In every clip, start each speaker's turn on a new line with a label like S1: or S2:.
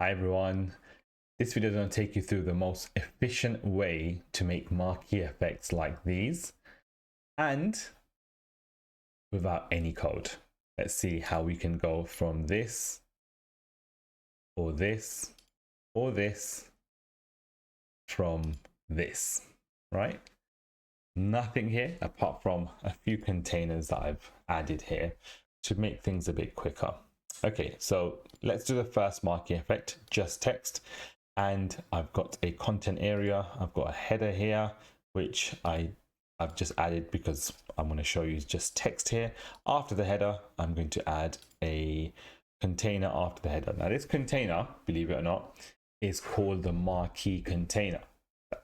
S1: Hi everyone, this video is going to take you through the most efficient way to make marquee effects like these and without any code. Let's see how we can go from this or this or this from this, right? Nothing here apart from a few containers that I've added here to make things a bit quicker. Okay, so let's do the first marquee effect, just text. And I've got a content area. I've got a header here, which I've just added because I'm going to show you just text here. After the header, I'm going to add a container after the header. Now this container, believe it or not, is called the marquee container.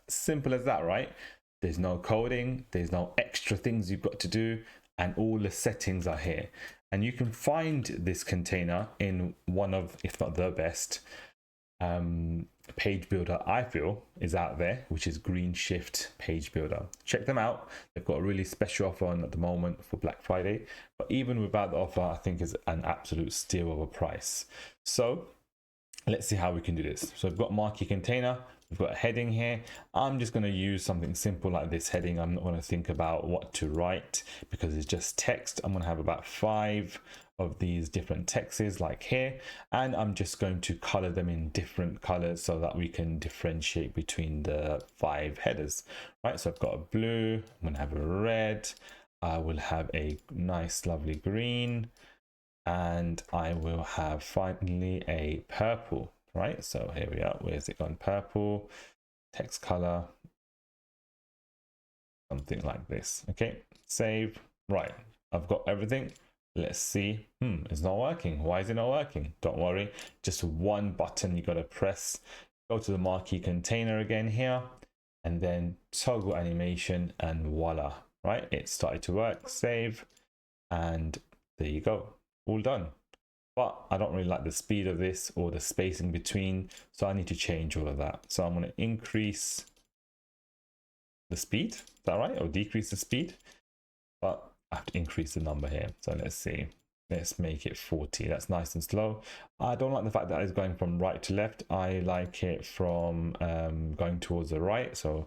S1: Simple as that, right? There's no coding, there's no extra things you've got to do, and all the settings are here. And you can find this container in one of, if not the best, page builder I feel is out there, which is Green Shift Page Builder. Check them out. They've got a really special offer on at the moment for Black Friday, but even without the offer, I think is an absolute steal of a price. So let's see how we can do this. So I've got marquee container, we've got a heading here. I'm just going to use something simple like this heading. I'm not going to think about what to write because it's just text. I'm going to have about 5 of these different texts like here, and I'm just going to color them in different colors so that we can differentiate between the 5 headers, right? So I've got a blue, I'm going to have a red, I will have a nice lovely green, and I will have finally a purple, right? So here we are. Where's it gone? Purple, text color, something like this. Okay, save. Right, I've got everything. Let's see. It's not working. Why is it not working? Don't worry, just one button you got to press. Go to the marquee container again here, and then toggle animation, and voila, right? It started to work. Save, and there you go. All done. But I don't really like the speed of this or the spacing between, so I need to change all of that. So I'm going to increase the speed, is that right? Or decrease the speed, but I have to increase the number here. So let's see, let's make it 40. That's nice and slow. I don't like the fact that it's going from right to left. I like it from going towards the right. So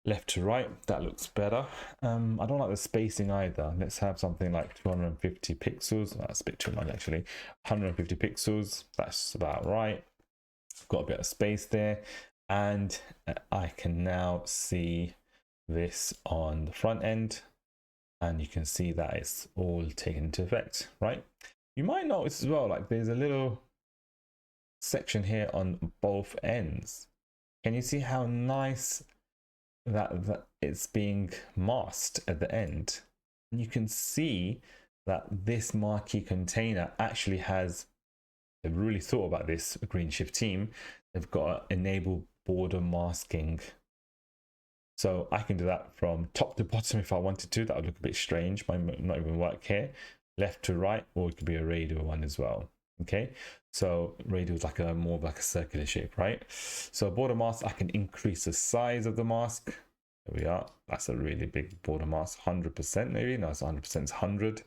S1: left to right, that looks better. I don't like the spacing either. Let's have something like 250 pixels. That's a bit too much actually. 150 pixels, that's about right. Got a bit of space there, and I can now see this on the front end, and you can see that it's all taken into effect, right? You might notice as well, like there's a little section here on both ends. Can you see how nice that it's being masked at the end? And you can see that this marquee container actually has, they've really thought about this, Green Shift team. They've got enable border masking. So I can do that from top to bottom if I wanted to. That would look a bit strange, might not even work here. Left to right, or it could be a radial one as well. Okay, so radial is like a more of like a circular shape, right? So border mask, I can increase the size of the mask. There we are. That's a really big border mask, 100% maybe. No, it's 100%, it's 100.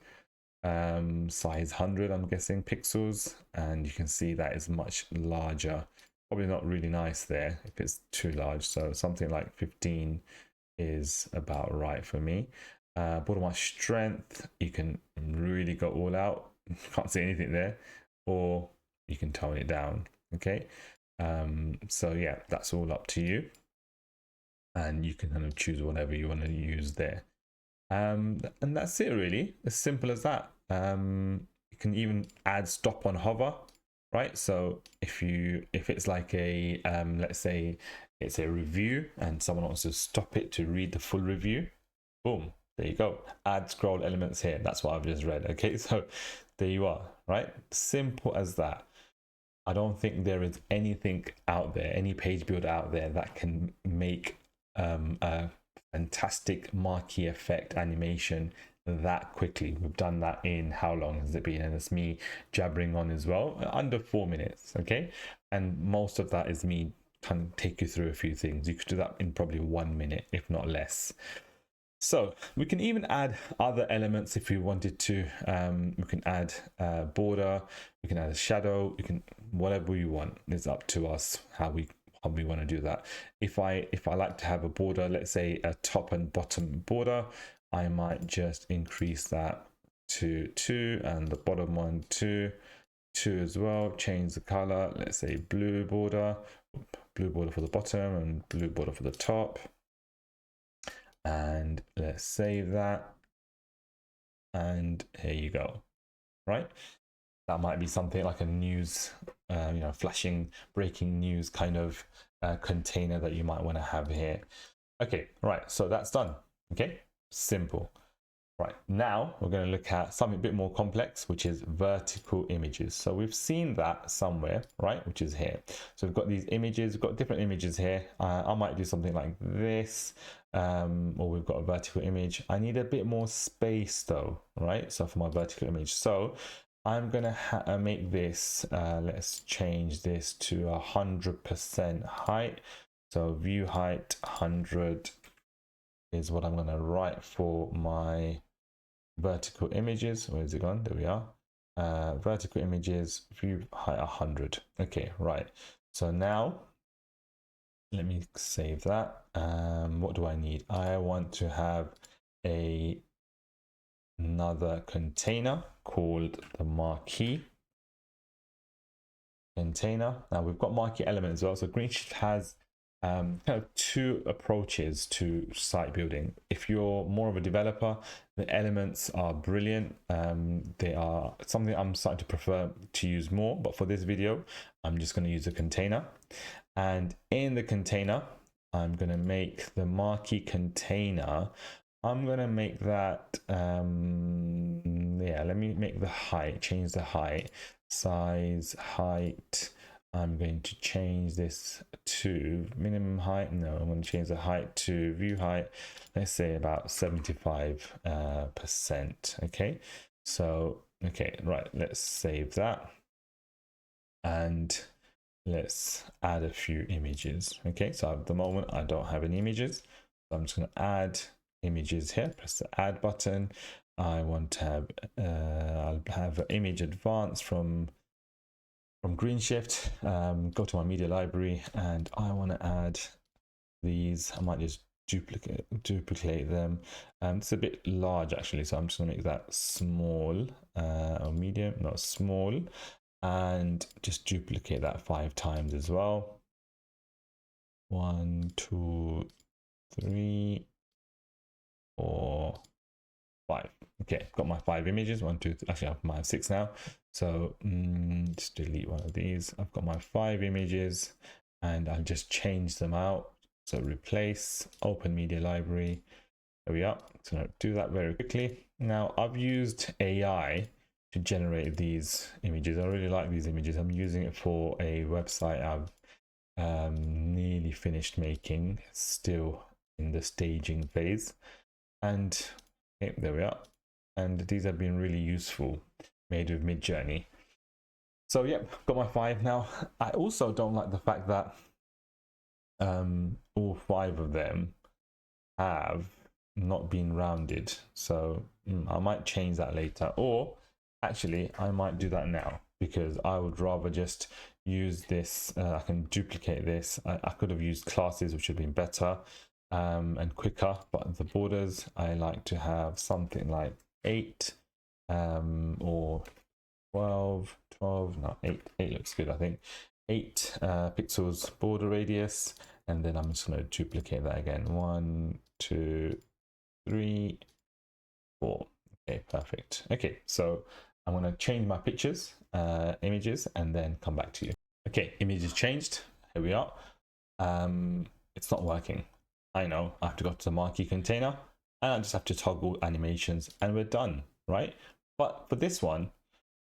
S1: Size 100, I'm guessing, pixels, and you can see that is much larger. Probably not really nice there if it's too large, so something like 15 is about right for me. Border mask strength, you can really go all out. Can't see anything there, or you can tone it down. Okay, so yeah, that's all up to you, and you can kind of choose whatever you want to use there. And that's it, really, as simple as that. You can even add stop on hover, right? So if it's like a let's say it's a review and someone wants to stop it to read the full review, boom, there you go. Add scroll elements here. That's what I've just read. Okay, so there you are, right? Simple as that. I don't think there is anything out there, any page builder out there that can make a fantastic marquee effect animation that quickly. We've done that in, how long has it been? And it's me jabbering on as well, under 4 minutes. Okay, and most of that is me trying to take you through a few things. You could do that in probably 1 minute, if not less. So we can even add other elements if we wanted to. We can add a border, we can add a shadow, we can, whatever you want. It's up to us how we want to do that. If I like to have a border, let's say a top and bottom border, I might just increase that to 2 and the bottom one to 2 as well. Change the color, let's say blue border for the bottom and blue border for the top. And let's save that, and here you go. Right, that might be something like a news flashing breaking news kind of container that you might want to have here. Okay, right, so that's done. Okay, simple. Right, now we're going to look at something a bit more complex, which is vertical images. So we've seen that somewhere, right, which is here. So we've got these images, we've got different images here. I might do something like this, or we've got a vertical image. I need a bit more space though, right? So for my vertical image, so I'm going to make this, let's change this to 100% height. So view height 100 is what I'm going to write for my vertical images. Where is it gone? There we are. Vertical images, view height 100. Okay, right. So now let me save that. What do I need? I want to have another container called the Marquee container. Now we've got Marquee element as well. So GreenShift has kind of two approaches to site building. If you're more of a developer, the elements are brilliant. They are something I'm starting to prefer to use more, but for this video, I'm just going to use a container. And in the container, I'm going to make the Marquee container. I'm going to make that, let me make the height, change the height, size, height. I'm going to change this to minimum height. No, I'm going to change the height to view height. Let's say about 75%. Okay. So, okay, right. Let's save that. And let's add a few images. Okay. So at the moment, I don't have any images. So I'm just going to add images here. Press the add button. I want to have, I'll have an image advanced from GreenShift. Go to my media library and I want to add these. I might just duplicate them. It's a bit large actually, so I'm just going to make that small, or medium, not small, and just duplicate that 5 times as well. 1, 2, 3, 4, 5. Okay, got my 5 images. 1, 2, 3. Actually, I have 6 now. So just delete one of these. I've got my 5 images and I'll just change them out. So replace, open media library. There we are. So I'll do that very quickly. Now I've used AI to generate these images. I really like these images. I'm using it for a website I've nearly finished making, still in the staging phase. And okay, there we are. And these have been really useful, made with Midjourney. So yeah, got my 5 now. I also don't like the fact that all 5 of them have not been rounded. So I might change that later, or actually I might do that now because I would rather just use this. I can duplicate this. I could have used classes, which would have been better and quicker, but the borders I like to have something like 8 or 12, no, 8 looks good. I think 8 pixels border radius, and then I'm just going to duplicate that again. 1, 2, 3, 4. Okay, perfect. Okay, so I'm going to change my pictures, images, and then come back to you. Okay, images changed. Here we are. It's not working. I know. I have to go to the Marquee container and I just have to toggle animations and we're done, right? But for this one,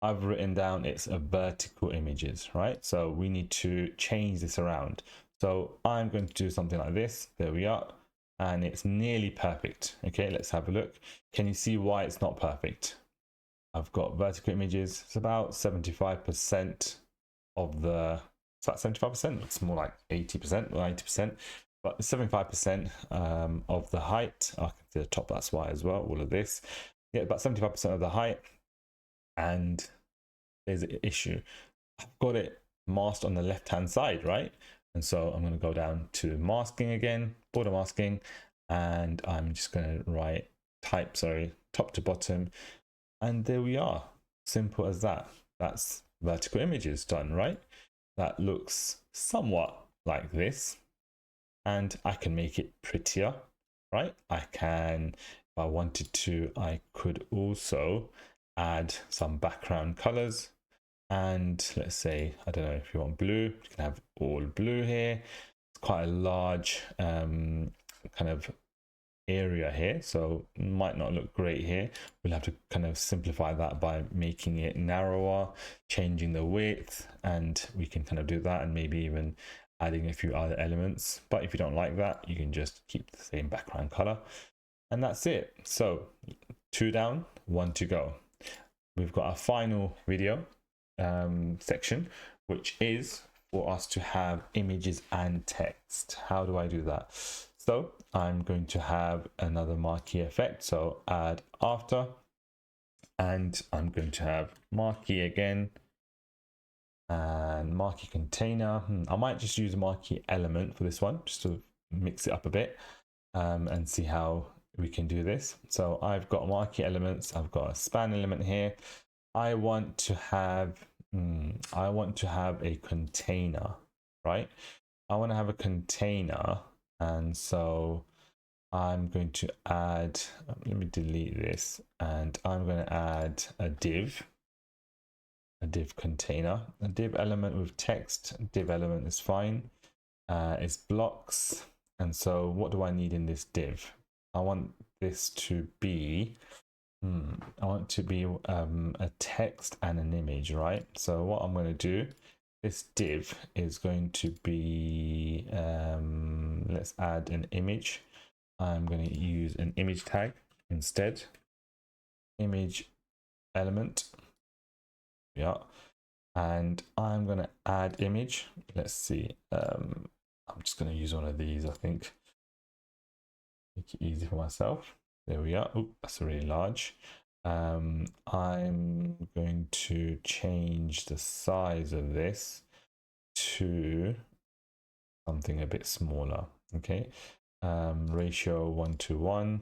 S1: I've written down it's a vertical images, right? So we need to change this around. So I'm going to do something like this. There we are. And it's nearly perfect. Okay, let's have a look. Can you see why it's not perfect? I've got vertical images. It's about 75% of the, it's about 75%. It's more like 80% or 90%. but 75% of the height. I can see the top, that's why as well, all of this. Yeah, about 75% of the height. And there's an issue. I've got it masked on the left hand side, right? And so I'm going to go down to masking again, border masking, and I'm just going to type top to bottom, and there we are. Simple as that. That's vertical images done, right? That looks somewhat like this, and I can make it prettier, right? I can, if I wanted to, I could also add some background colors. And let's say, I don't know, if you want blue, you can have all blue here. It's quite a large kind of area here, so might not look great here. We'll have to kind of simplify that by making it narrower, changing the width, and we can kind of do that, and maybe even adding a few other elements. But if you don't like that, you can just keep the same background color, and that's it. So 2 down, 1 to go. We've got our final video section, which is for us to have images and text. How do I do that? So I'm going to have another marquee effect, so add after, and I'm going to have marquee again, and marquee container. I might just use a marquee element for this one, just to mix it up a bit, and see how we can do this. So I've got marquee elements, I've got a span element here. I want to have a container, right? I want to have a container, and so I'm going to add, let me delete this, and I'm going to add a div container, a div element with text. Div element is fine. It's blocks, and so what do I need in this div? I want this to be a text and an image, right? So what I'm going to do, this div is going to be, let's add an image. I'm going to use an image tag instead. Image element. Yeah. And I'm going to add image. Let's see. I'm just going to use one of these, I think. Make it easy for myself. There we are. Oh, that's really large. I'm going to change the size of this to something a bit smaller. Okay. Ratio 1:1.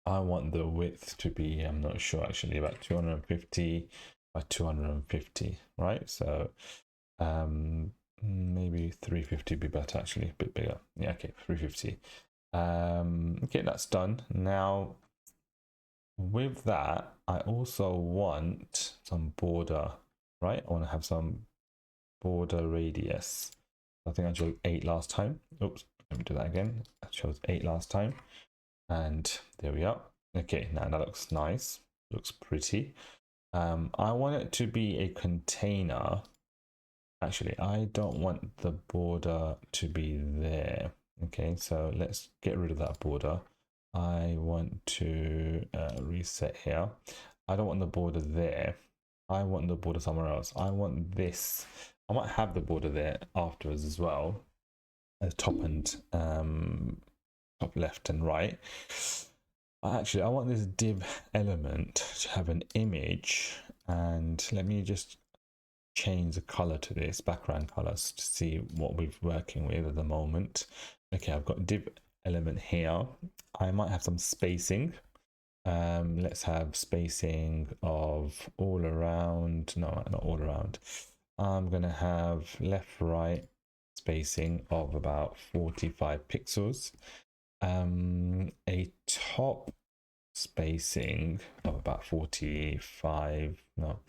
S1: I want the width to be, I'm not sure actually, about 250 by 250, right? So maybe 350 would be better actually, a bit bigger. Yeah, okay, 350. Okay, that's done. Now with that, I also want some border, right? I want to have some border radius. I think I chose 8 last time. Oops, let me do that again. I chose 8 last time, and there we are. Okay, now that looks nice, looks pretty. I want it to be a container. Actually, I don't want the border to be there. Okay, so let's get rid of that border. I want to reset here. I don't want the border there. I want the border somewhere else. I want this. I might have the border there afterwards as well, as top and top left and right. Actually, I want this div element to have an image, and let me just change the color to this background colors to see what we're working with at the moment. Okay, I've got div element here. I might have some spacing. Let's have spacing of all around. No, not all around. I'm gonna have left right spacing of about 45 pixels. A top spacing of about 45. No.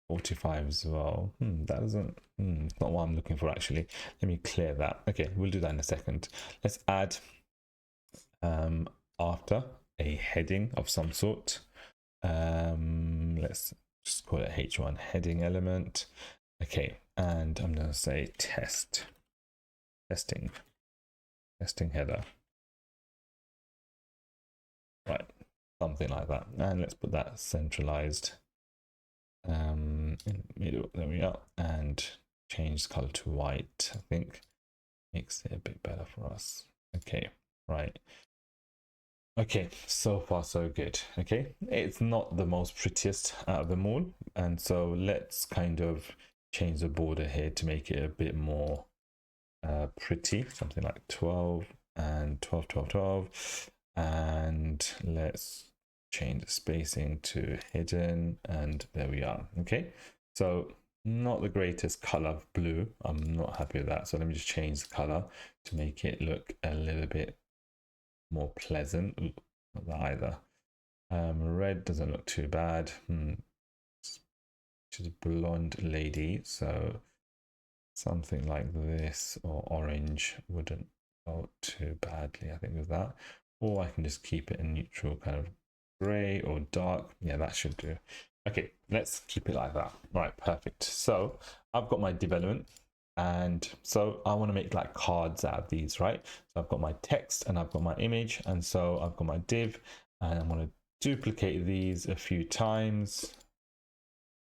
S1: 45 as well. That doesn't, not what I'm looking for actually. Let me clear that. Okay, we'll do that in a second. Let's add after a heading of some sort. Let's just call it H1 heading element. Okay, and I'm going to say testing header. Right, something like that. And let's put that centralized in the middle. There we are. And change the color to white. I think makes it a bit better for us. Okay, right. Okay, so far so good. Okay, it's not the most prettiest out of them all, and so let's kind of change the border here to make it a bit more pretty, something like 12 and 12, 12, 12, and let's change the spacing to hidden, and there we are. Okay, so not the greatest color blue. I'm not happy with that, so let me just change the color to make it look a little bit more pleasant. Ooh, not that either. Red doesn't look too bad. She's a blonde lady, so something like this or orange wouldn't go too badly, I think, with that. Or I can just keep it in neutral, kind of gray or dark. Yeah, that should do. Okay, let's keep it like that. Right, perfect. So I've got my development, and so I want to make like cards out of these, right? So I've got my text and I've got my image, and so I've got my div, and I'm going to duplicate these a few times,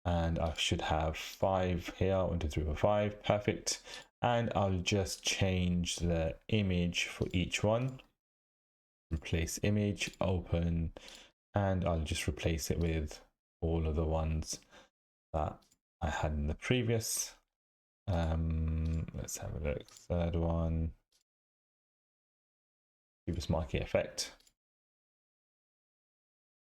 S1: and I should have 5 here. 1, 2, 3, 4, 5. Perfect. And I'll just change the image for each one. Replace image, open, and I'll just replace it with all of the ones that I had in the previous. Let's have a look. Third one, previous marquee effect.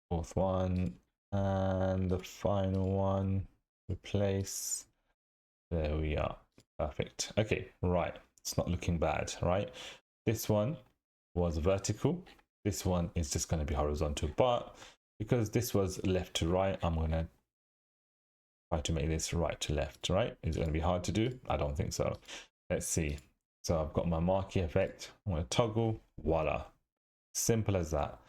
S1: Fourth one, and the final one, replace. There we are. Perfect. Okay, right. It's not looking bad, right? This one was vertical. This one is just going to be horizontal, but because this was left to right, I'm going to try to make this right to left, right? Is it going to be hard to do? I don't think so. Let's see. So I've got my marquee effect. I'm going to toggle. Voila. Simple as that.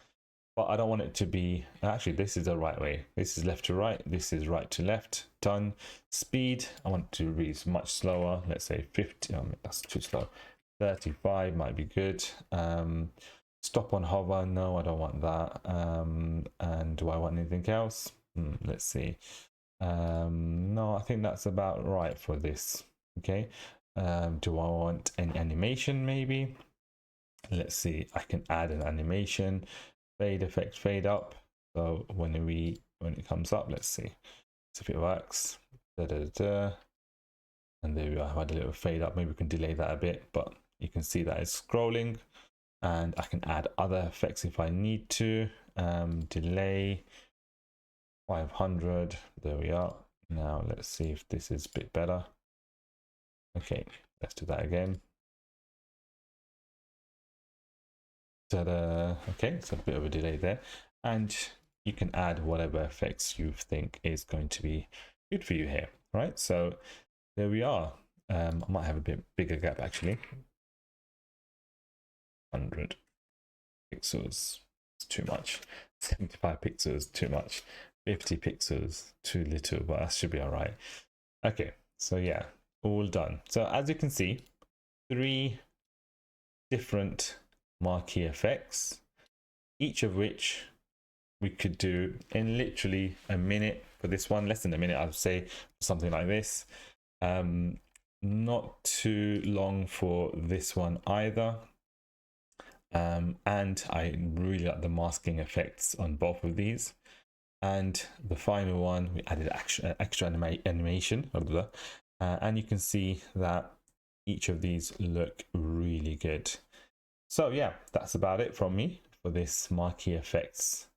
S1: But I don't want it to be, actually, this is the right way. This is left to right. This is right to left. Done. Speed, I want to read much slower. Let's say 50. That's too slow. 35 might be good. Stop on hover. No, I don't want that. And do I want anything else? Let's see. No, I think that's about right for this. Okay. Do I want an animation maybe? Let's see. I can add an animation. Fade effect, fade up. So when it comes up, let's see if it works. And there we go. I had a little fade up. Maybe we can delay that a bit, but you can see that it's scrolling, and I can add other effects if I need to. Delay 500. There we are. Now let's see if this is a bit better. Okay, let's do that again. Ta-da. Okay, so a bit of a delay there, and you can add whatever effects you think is going to be good for you here, right? So there we are. I might have a bit bigger gap actually. 100 pixels, it's too much. 75 pixels, too much. 50 pixels, too little, but that should be all right. Okay, so yeah, all done. So as you can see, 3 different marquee effects, each of which we could do in literally a minute. For this one, less than a minute, I would say, something like this. Not too long for this one either. And I really like the masking effects on both of these. And the final one, we added extra animation, and you can see that each of these look really good. So yeah, that's about it from me for this marquee effects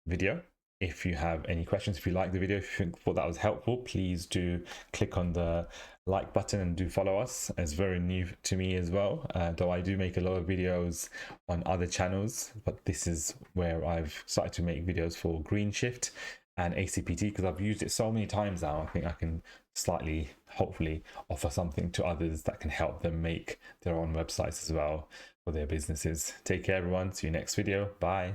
S1: video. If you have any questions, if you like the video, if you thought that was helpful, please do click on the like button and do follow us. It's very new to me as well, though I do make a lot of videos on other channels, but this is where I've started to make videos for Green Shift and ACPT because I've used it so many times now. I think I can slightly, hopefully, offer something to others that can help them make their own websites as well for their businesses. Take care, everyone. See you next video. Bye.